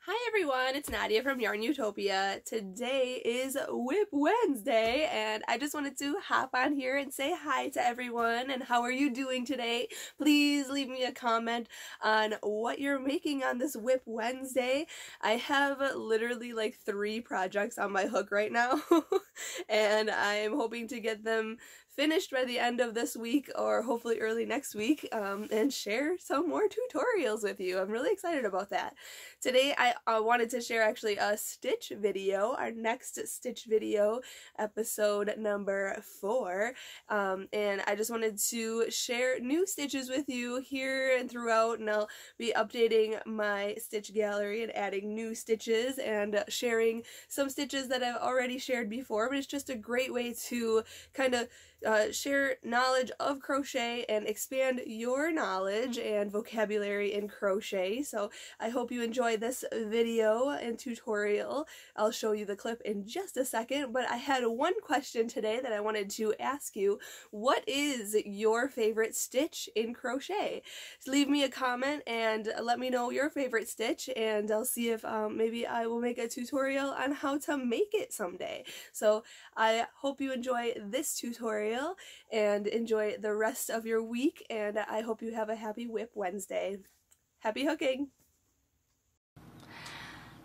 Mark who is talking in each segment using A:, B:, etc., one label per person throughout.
A: Hi everyone, it's Nadia from YARNutopia. Today is WIP Wednesday and I just wanted to hop on here and say hi to everyone and how are you doing today? Please leave me a comment on what you're making on this WIP Wednesday. I have literally like 3 projects on my hook right now and I'm hoping to get them finished by the end of this week or hopefully early next week and share some more tutorials with you. I'm really excited about that. Today I wanted to share actually a stitch video, our next stitch video, episode number 4, and I just wanted to share new stitches with you here and throughout, and I'll be updating my stitch gallery and adding new stitches and sharing some stitches that I've already shared before, but it's just a great way to kind of share knowledge of crochet and expand your knowledge and vocabulary in crochet. So I hope you enjoy this video and tutorial. I'll show you the clip in just a second, but I had one question today that I wanted to ask you. What is your favorite stitch in crochet? Leave me a comment and let me know your favorite stitch, and I'll see if maybe I will make a tutorial on how to make it someday. So I hope you enjoy this tutorial and enjoy the rest of your week, and I hope you have a happy WIP Wednesday. Happy hooking!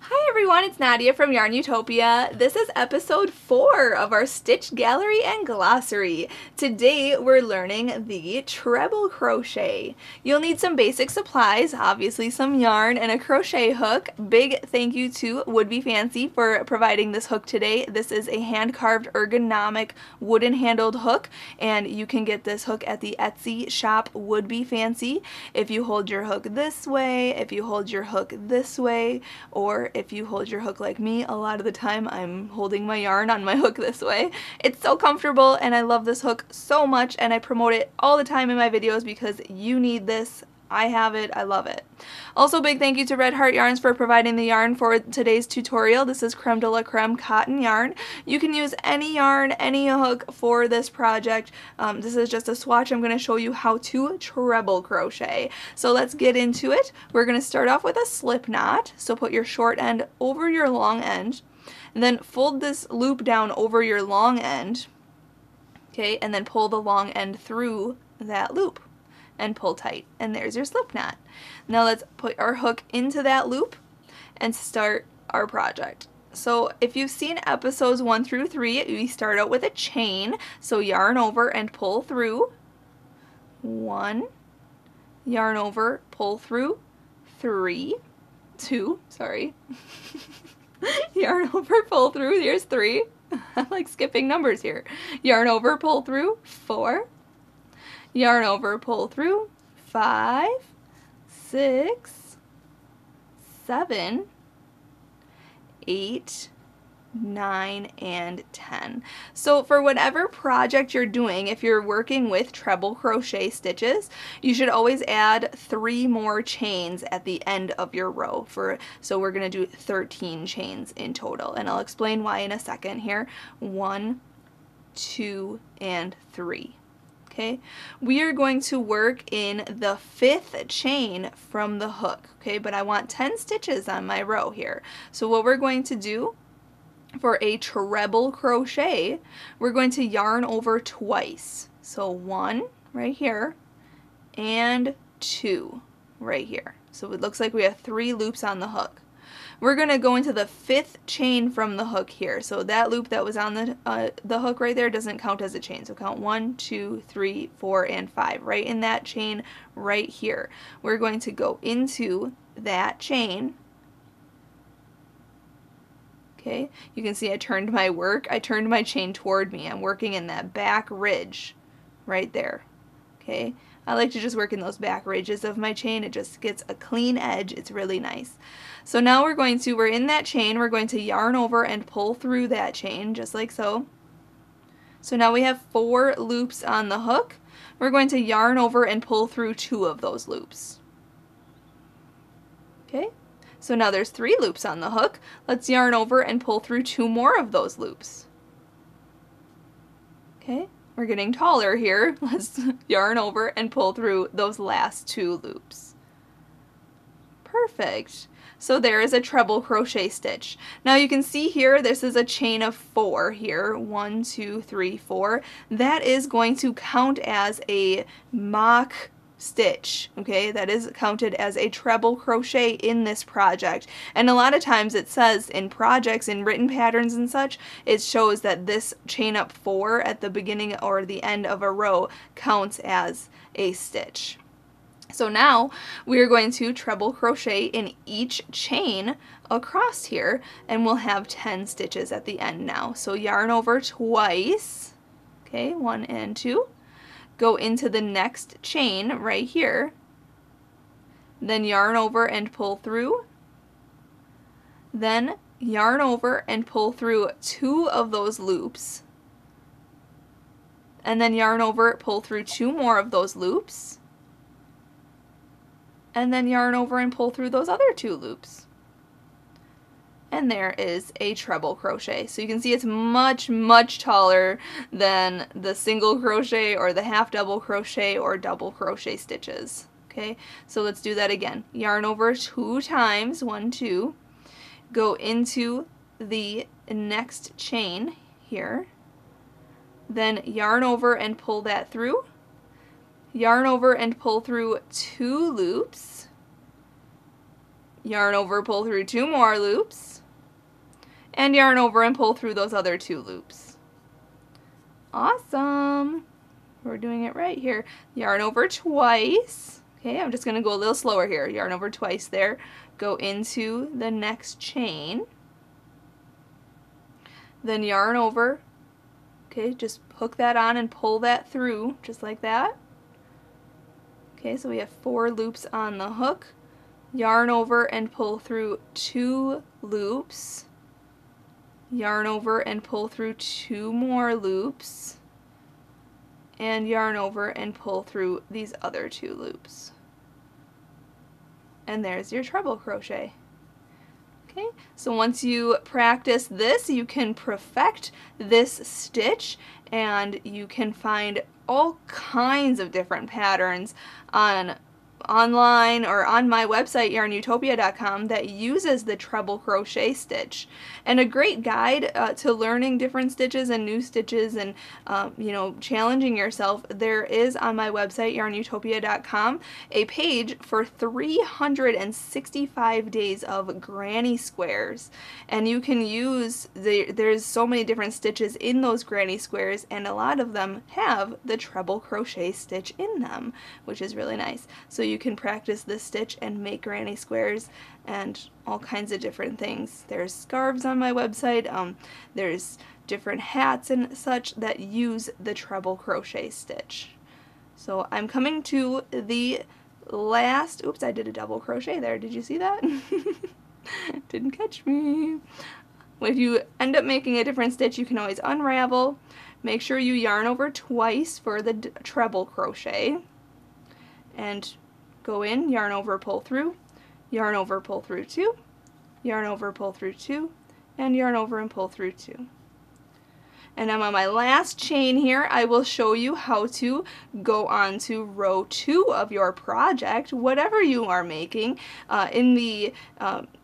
A: Hi everyone, it's Nadia from YARNutopia. This is episode 4 of our Stitch Gallery and Glossary. Today we're learning the treble crochet. You'll need some basic supplies, obviously some yarn and a crochet hook. Big thank you to Would Be Fancy for providing this hook today. This is a hand-carved ergonomic wooden handled hook, and you can get this hook at the Etsy shop Would Be Fancy. If you hold your hook this way, if you hold your hook this way, or if you hold your hook like me, a lot of the time I'm holding my yarn on my hook this way. It's so comfortable and I love this hook so much, and I promote it all the time in my videos because you need this. I have it. I love it. Also, big thank you to Red Heart Yarns for providing the yarn for today's tutorial. This is Creme de la Creme cotton yarn. You can use any yarn, any hook for this project. This is just a swatch. I'm going to show you how to treble crochet. So let's get into it. We're going to start off with a slip knot. So put your short end over your long end, and then fold this loop down over your long end. Okay, and then pull the long end through that loop and pull tight, and there's your slip knot. Now let's put our hook into that loop and start our project. So if you've seen episodes 1 through 3, we start out with a chain. So yarn over and pull through 1, yarn over, pull through 2, sorry. Yarn over, pull through, here's 3. I'm like skipping numbers here. Yarn over, pull through 4. Yarn over, pull through 5, 6, 7, 8, 9, and 10. So for whatever project you're doing, if you're working with treble crochet stitches, you should always add 3 more chains at the end of your row. So we're going to do 13 chains in total, and I'll explain why in a second here. 1, 2, and 3. Okay, we are going to work in the 5th chain from the hook, okay, but I want 10 stitches on my row here. So what we're going to do for a treble crochet, we're going to yarn over twice. So 1 right here and 2 right here. So it looks like we have 3 loops on the hook. We're going to go into the 5th chain from the hook here. So that loop that was on the hook right there doesn't count as a chain. So count 1, 2, 3, 4, and 5. Right in that chain right here. We're going to go into that chain. Okay, you can see I turned my chain toward me. I'm working in that back ridge right there. Okay, I like to just work in those back ridges of my chain. It just gets a clean edge. It's really nice. So now we're in that chain, we're going to yarn over and pull through that chain, just like so. So now we have 4 loops on the hook. We're going to yarn over and pull through 2 of those loops. Okay, so now there's 3 loops on the hook. Let's yarn over and pull through 2 more of those loops. Okay, we're getting taller here. Let's yarn over and pull through those last 2 loops. Perfect. So there is a treble crochet stitch. Now you can see here, this is a chain of 4 here. 1, 2, 3, 4. That is going to count as a mock stitch, okay? That is counted as a treble crochet in this project. And a lot of times it says in projects, in written patterns and such, it shows that this chain up 4 at the beginning or the end of a row counts as a stitch. So now we are going to treble crochet in each chain across here, and we'll have 10 stitches at the end now. So yarn over twice, okay, 1 and 2, go into the next chain right here, then yarn over and pull through, then yarn over and pull through 2 of those loops, and then yarn over, pull through 2 more of those loops, and then yarn over and pull through those other 2 loops. And there is a treble crochet. So you can see it's much, much taller than the single crochet or the half double crochet or double crochet stitches. Okay, so let's do that again. Yarn over 2 times, 1, 2, go into the next chain here, then yarn over and pull that through, yarn over and pull through 2 loops, yarn over, pull through 2 more loops, and yarn over and pull through those other 2 loops. Awesome! We're doing it right here. Yarn over twice. Okay, I'm just going to go a little slower here. Yarn over twice there. Go into the next chain. Then yarn over. Okay, just hook that on and pull that through, just like that. Okay, so we have 4 loops on the hook. Yarn over and pull through 2 loops. Yarn over and pull through 2 more loops. And yarn over and pull through these other 2 loops. And there's your treble crochet. Okay, so once you practice this, you can perfect this stitch, and you can find all kinds of different patterns online or on my website YARNutopia.com that uses the treble crochet stitch. And a great guide to learning different stitches and new stitches and you know, challenging yourself, there is on my website YARNutopia.com a page for 365 days of granny squares, and you can use there's so many different stitches in those granny squares, and a lot of them have the treble crochet stitch in them, which is really nice. So you can practice this stitch and make granny squares and all kinds of different things. There's scarves on my website, there's different hats and such that use the treble crochet stitch. So I'm coming to the last, oops, I did a double crochet there, did you see that? Didn't catch me. If you end up making a different stitch, you can always unravel. Make sure you yarn over twice for the treble crochet, and go in, yarn over, pull through, yarn over, pull through 2, yarn over, pull through 2, and yarn over and pull through 2. And I'm on my last chain here. I will show you how to go on to row 2 of your project, whatever you are making. In the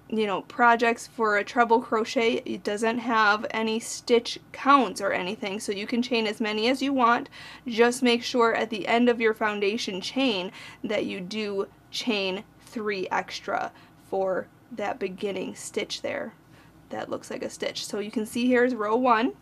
A: you know, projects for a treble crochet, it doesn't have any stitch counts or anything, so you can chain as many as you want. Just make sure at the end of your foundation chain that you do chain 3 extra for that beginning stitch there that looks like a stitch. So you can see here's row 1.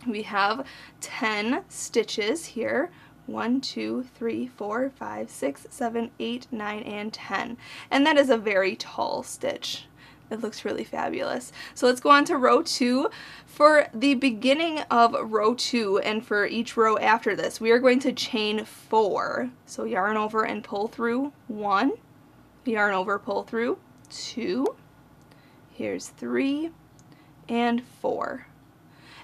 A: We have 10 stitches here. 1, 2, 3, 4, 5, 6, 7, 8, 9, and 10. And that is a very tall stitch. It looks really fabulous. So let's go on to row 2. For the beginning of row 2 and for each row after this, we are going to chain 4. So yarn over and pull through 1, yarn over, pull through 2, here's 3, and 4.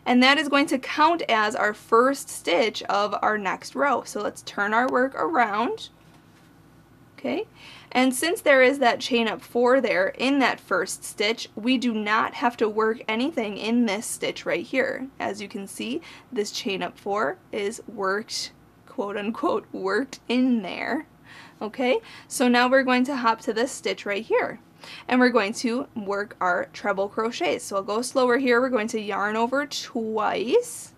A: And that is going to count as our first stitch of our next row. So let's turn our work around. Okay, and since there is that chain up 4 there in that first stitch, we do not have to work anything in this stitch right here. As you can see, this chain up 4 is worked, quote unquote, worked in there. Okay, so now we're going to hop to this stitch right here.
B: and we're going to work our treble crochets. So I'll go slower here. We're going to yarn over twice,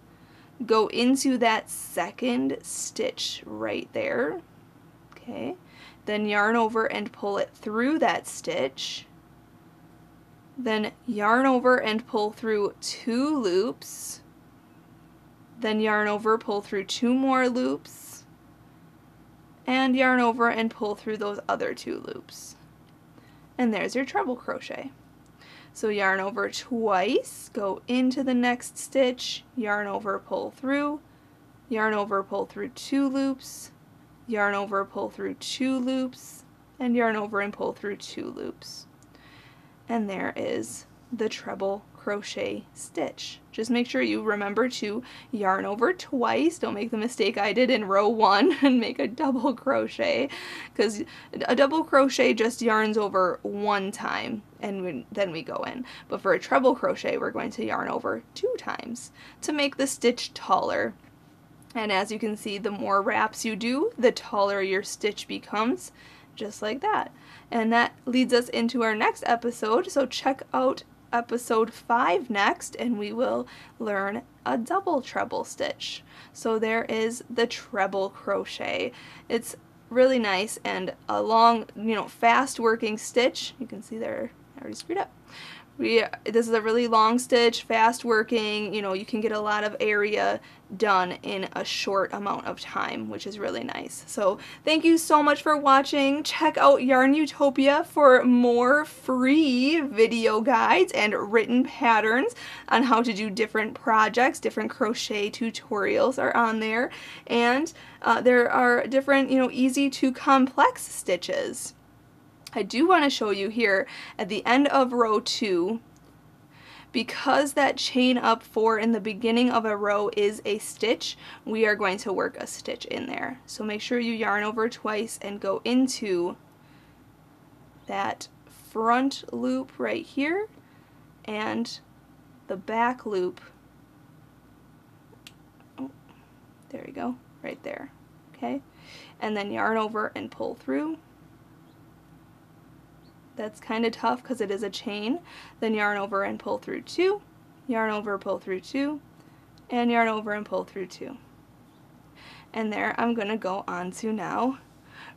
B: go into that second stitch right there, okay, then yarn over and pull it through that stitch, then yarn over and pull through 2 loops, then yarn over, pull through 2 more loops, and yarn over and pull through those other 2 loops. And there's your treble crochet. So yarn over twice, go into the next stitch, yarn over, pull through, yarn over, pull through 2 loops, yarn over, pull through 2 loops, and yarn over and pull through 2 loops. And there is the treble crochet stitch. Just make sure you remember to yarn over twice. Don't make the mistake I did in row 1 and make a double crochet, because a double crochet just yarns over 1 time and then we go in. But for a treble crochet, we're going to yarn over 2 times to make the stitch taller. And as you can see, the more wraps you do, the taller your stitch becomes, just like that. And that leads us into our next episode, so check out episode 5 next, and we will learn a double treble stitch. So there is the treble crochet. It's really nice and a long, fast working stitch. You can see there, I already screwed up. This is a really long stitch, fast working, you can get a lot of area done in a short amount of time, which is really nice. So thank you so much for watching. Check out YARNutopia for more free video guides and written patterns on how to do different projects. Different crochet tutorials are on there, and there are different, easy to complex stitches. I do want to show you here at the end of row 2, because that chain up 4 in the beginning of a row is a stitch, we are going to work a stitch in there. So make sure you yarn over twice and go into that front loop right here and the back loop, oh, there we go, right there, okay? And then yarn over and pull through. That's kind of tough because it is a chain. Then yarn over and pull through 2, yarn over, pull through 2, and yarn over and pull through 2. And there I'm going to go on to now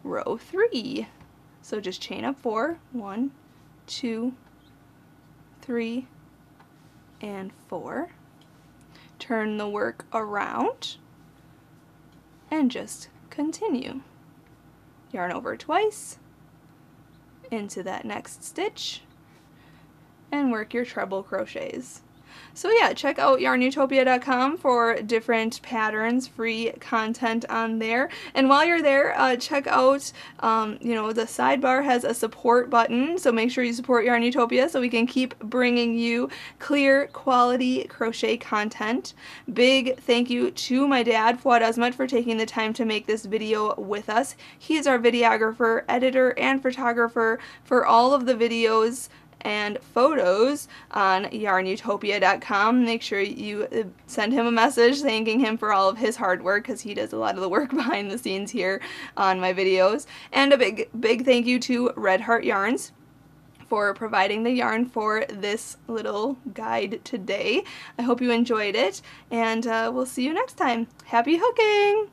B: row 3. So just chain up 4, 1, 2, 3, and 4. Turn the work around and just continue. Yarn over twice into that next stitch and work your treble crochets. So yeah, check out YARNutopia.com for different patterns, free content on there. And while you're there, check out, the sidebar has a support button, so make sure you support YARNutopia so we can keep bringing you clear, quality crochet content. Big thank you to my dad, Fuad Azmat, for taking the time to make this video with us. He is our videographer, editor, and photographer for all of the videos and photos on YARNutopia.com. Make sure you send him a message thanking him for all of his hard work, because he does a lot of the work behind the scenes here on my videos. And a big thank you to Red Heart Yarns for providing the yarn for this little guide today. I hope you enjoyed it, and we'll see you next time. Happy hooking!